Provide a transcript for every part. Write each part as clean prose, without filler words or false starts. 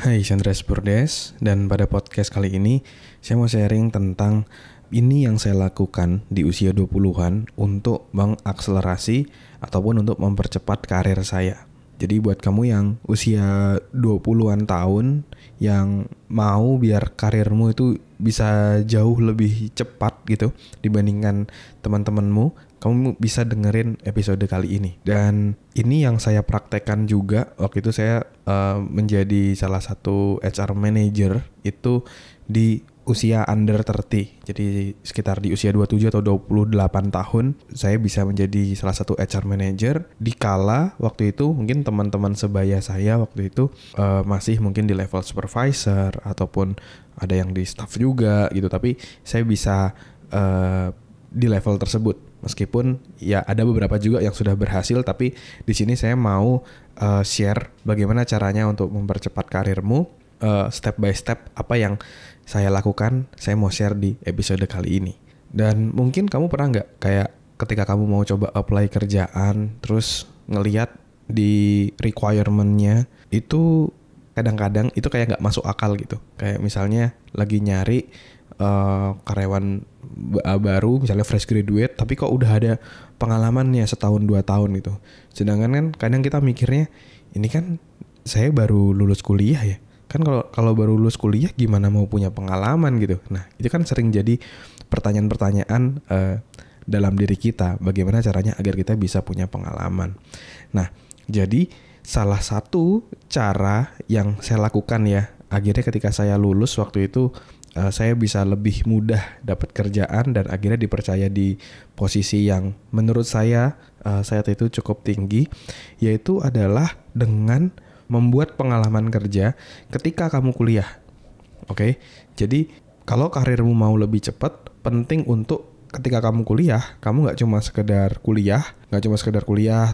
Hai, Chandra Purdes, dan pada podcast kali ini saya mau sharing tentang ini yang saya lakukan di usia 20-an untuk mengakselerasi ataupun untuk mempercepat karir saya. Jadi buat kamu yang usia 20-an tahun yang mau biar karirmu itu bisa jauh lebih cepat gitu dibandingkan teman-temanmu, kamu bisa dengerin episode kali ini. Dan ini yang saya praktekkan juga waktu itu saya menjadi salah satu HR manager itu di usia under 30. Jadi sekitar di usia 27 atau 28 tahun saya bisa menjadi salah satu HR manager di kala waktu itu mungkin teman-teman sebaya saya waktu itu masih mungkin di level supervisor ataupun ada yang di staff juga gitu, tapi saya bisa di level tersebut. Meskipun ya ada beberapa juga yang sudah berhasil, tapi di sini saya mau share bagaimana caranya untuk mempercepat karirmu, step by step apa yang saya lakukan, saya mau share di episode kali ini. Dan mungkin kamu pernah nggak kayak ketika kamu mau coba apply kerjaan, terus ngelihat di requirement-nya itu kadang-kadang itu kayak nggak masuk akal gitu. Kayak misalnya lagi nyari karyawan baru, misalnya fresh graduate, tapi kok udah ada pengalamannya setahun 2 tahun gitu. Sedangkan kan kadang kita mikirnya ini kan saya baru lulus kuliah ya. Kan kalau baru lulus kuliah gimana mau punya pengalaman gitu. Nah, itu kan sering jadi pertanyaan-pertanyaan dalam diri kita, bagaimana caranya agar kita bisa punya pengalaman. Nah, jadi salah satu cara yang saya lakukan ya, akhirnya ketika saya lulus waktu itu saya bisa lebih mudah dapat kerjaan dan akhirnya dipercaya di posisi yang menurut saya saat itu cukup tinggi, yaitu adalah dengan membuat pengalaman kerja ketika kamu kuliah. Oke, jadi kalau karirmu mau lebih cepat, penting untuk ketika kamu kuliah, kamu nggak cuma sekedar kuliah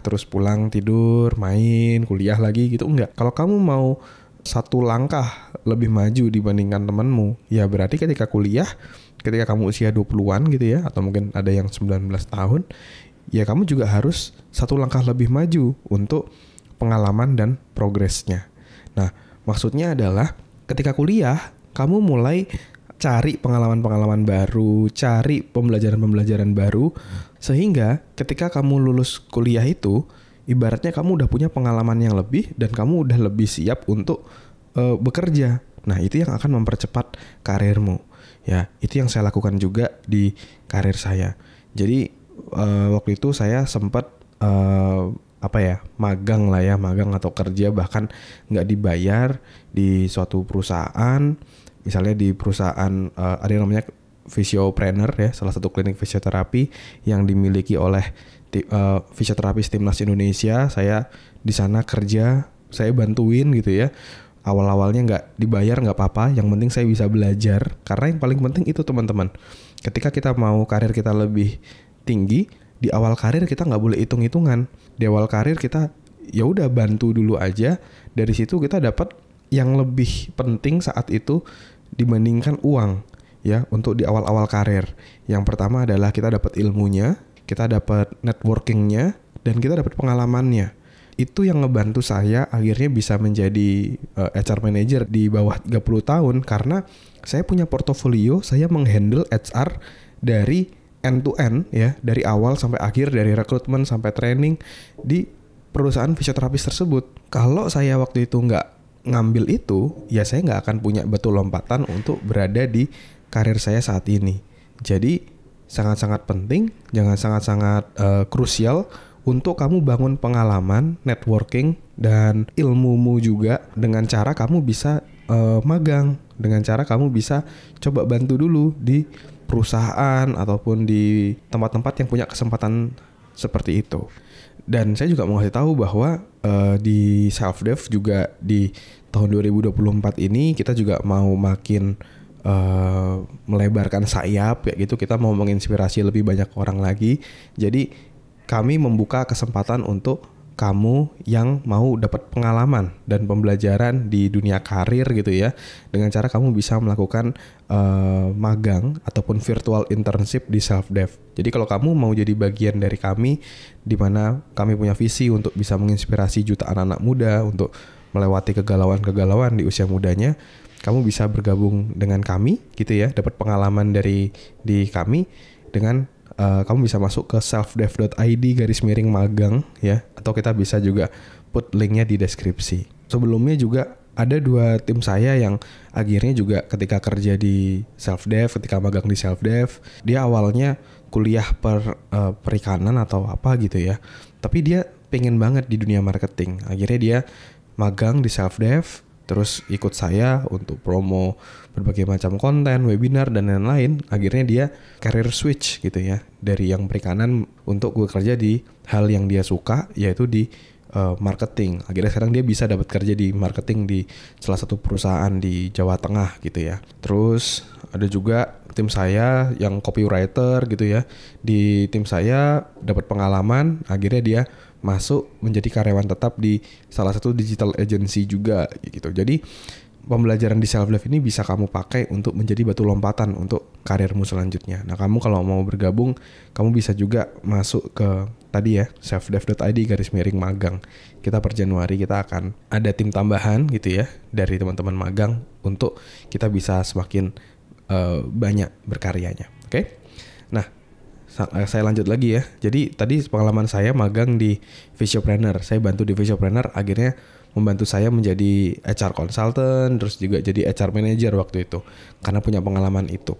terus pulang tidur, main, kuliah lagi gitu, enggak. Kalau kamu mau satu langkah lebih maju dibandingkan temanmu, ya berarti ketika kuliah, ketika kamu usia 20-an gitu ya, atau mungkin ada yang 19 tahun, ya kamu juga harus satu langkah lebih maju untuk pengalaman dan progresnya. Nah, maksudnya adalah ketika kuliah, kamu mulai cari pengalaman-pengalaman baru, cari pembelajaran-pembelajaran baru, sehingga ketika kamu lulus kuliah itu, ibaratnya kamu udah punya pengalaman yang lebih dan kamu udah lebih siap untuk bekerja. Nah, itu yang akan mempercepat karirmu. Ya, itu yang saya lakukan juga di karir saya. Jadi waktu itu saya sempat magang atau kerja bahkan nggak dibayar di suatu perusahaan. Misalnya di perusahaan ada yang namanya Physiopreneur ya, salah satu klinik fisioterapi yang dimiliki oleh fisioterapis timnas Indonesia. Saya di sana kerja, saya bantuin gitu ya. Awal-awalnya nggak dibayar nggak apa-apa, yang penting saya bisa belajar. Karena yang paling penting itu teman-teman, ketika kita mau karir kita lebih tinggi, di awal karir kita nggak boleh hitung-hitungan. Di awal karir kita ya udah bantu dulu aja. Dari situ kita dapat yang lebih penting saat itu dibandingkan uang ya untuk di awal-awal karir. Yang pertama adalah kita dapat ilmunya, kita dapat networkingnya, dan kita dapat pengalamannya. Itu yang ngebantu saya akhirnya bisa menjadi HR manager di bawah 30 tahun karena saya punya portofolio, saya menghandle HR dari end to end ya, dari awal sampai akhir, dari rekrutmen sampai training di perusahaan fisioterapis tersebut. Kalau saya waktu itu nggak ngambil itu, ya saya nggak akan punya batu lompatan untuk berada di karir saya saat ini. Jadi sangat-sangat penting, jangan sangat-sangat krusial untuk kamu bangun pengalaman, networking, dan ilmumu juga dengan cara kamu bisa magang, dengan cara kamu bisa coba bantu dulu di perusahaan ataupun di tempat-tempat yang punya kesempatan seperti itu. Dan saya juga mau kasih tahu bahwa di self-dev juga di tahun 2024 ini kita juga mau makin melebarkan sayap kayak gitu. Kita mau menginspirasi lebih banyak orang lagi. Jadi kami membuka kesempatan untuk kamu yang mau dapat pengalaman dan pembelajaran di dunia karir gitu ya, dengan cara kamu bisa melakukan magang ataupun virtual internship di self-dev. Jadi kalau kamu mau jadi bagian dari kami, di mana kami punya visi untuk bisa menginspirasi jutaan anak muda untuk melewati kegalauan-kegalauan di usia mudanya, kamu bisa bergabung dengan kami gitu ya, dapat pengalaman di kami dengan kamu bisa masuk ke selfdev.id/magang ya, atau kita bisa juga put linknya di deskripsi. Sebelumnya juga ada 2 tim saya yang akhirnya juga ketika kerja di self-dev, ketika magang di self-dev, dia awalnya kuliah perikanan atau apa gitu ya, tapi dia pengen banget di dunia marketing. Akhirnya dia magang di self-dev, terus ikut saya untuk promo berbagai macam konten, webinar, dan lain-lain. Akhirnya dia career switch gitu ya, dari yang perikanan untuk gue kerja di hal yang dia suka, yaitu di marketing. Akhirnya sekarang dia bisa dapat kerja di marketing di salah satu perusahaan di Jawa Tengah gitu ya. Terus ada juga tim saya yang copywriter gitu ya. Di tim saya dapat pengalaman, akhirnya dia masuk menjadi karyawan tetap di salah satu digital agency juga gitu. Jadi pembelajaran di self-dev ini bisa kamu pakai untuk menjadi batu lompatan untuk karirmu selanjutnya. Nah, kamu kalau mau bergabung, kamu bisa juga masuk ke tadi ya, selfdev.id/magang. Kita per Januari kita akan ada tim tambahan gitu ya dari teman-teman magang untuk kita bisa semakin banyak berkaryanya. Oke? Nah, saya lanjut lagi ya. Jadi tadi pengalaman saya magang di Visiopreneur. Saya bantu di Visiopreneur, akhirnya membantu saya menjadi HR consultant, terus juga jadi HR manager waktu itu, karena punya pengalaman itu.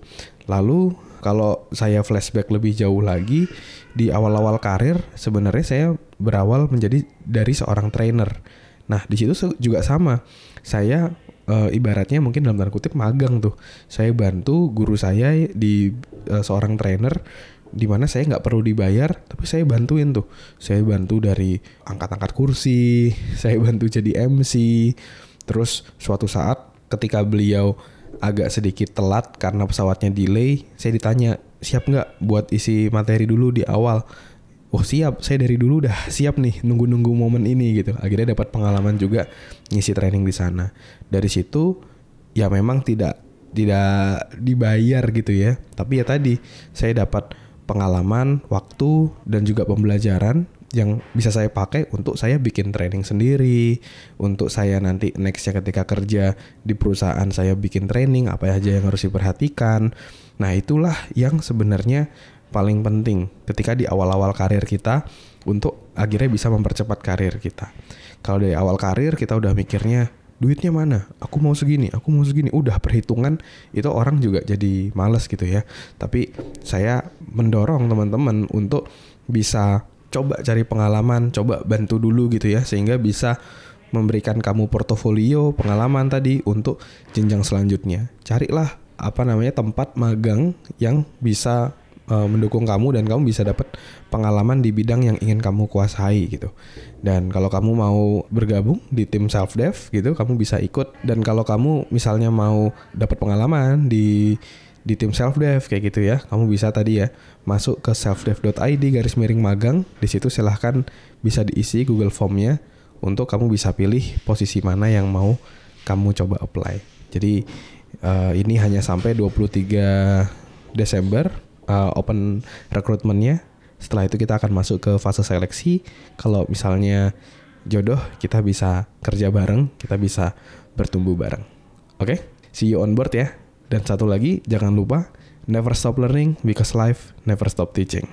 Lalu kalau saya flashback lebih jauh lagi, di awal-awal karir sebenarnya saya berawal menjadi dari seorang trainer. Nah, di situ juga sama. Saya ibaratnya mungkin dalam tanda kutip magang tuh. Saya bantu guru saya di seorang trainer, di mana saya nggak perlu dibayar, tapi saya bantuin tuh. Saya bantu dari angkat-angkat kursi, saya bantu jadi MC. Terus suatu saat ketika beliau agak sedikit telat karena pesawatnya delay, saya ditanya, siap nggak buat isi materi dulu di awal? Oh siap, saya dari dulu udah siap nih, nunggu-nunggu momen ini gitu. Akhirnya dapat pengalaman juga ngisi training di sana. Dari situ ya memang tidak dibayar gitu ya, tapi ya tadi saya dapat pengalaman, waktu, dan juga pembelajaran yang bisa saya pakai untuk saya bikin training sendiri, untuk saya nanti nextnya ketika kerja di perusahaan saya bikin training apa aja yang harus diperhatikan. Nah, itulah yang sebenarnya paling penting ketika di awal-awal karir kita untuk akhirnya bisa mempercepat karir kita. Kalau dari awal karir kita udah mikirnya duitnya mana? Aku mau segini. Udah perhitungan itu orang juga jadi malas gitu ya. Tapi saya mendorong teman-teman untuk bisa coba cari pengalaman, coba bantu dulu gitu ya, sehingga bisa memberikan kamu portofolio pengalaman tadi untuk jenjang selanjutnya. Carilah tempat magang yang bisa mendukung kamu dan kamu bisa dapat pengalaman di bidang yang ingin kamu kuasai gitu. Dan kalau kamu mau bergabung di tim self-dev gitu, kamu bisa ikut. Dan kalau kamu misalnya mau dapat pengalaman di tim self-dev kayak gitu ya, kamu bisa tadi ya masuk ke selfdev.id/magang. Di situ silahkan bisa diisi Google Form-nya untuk kamu bisa pilih posisi mana yang mau kamu coba apply. Jadi ini hanya sampai 23 Desember open recruitment-nya. Setelah itu kita akan masuk ke fase seleksi. Kalau misalnya jodoh, kita bisa kerja bareng, kita bisa bertumbuh bareng. Oke? See you on board ya. Dan satu lagi, jangan lupa never stop learning because life never stop teaching.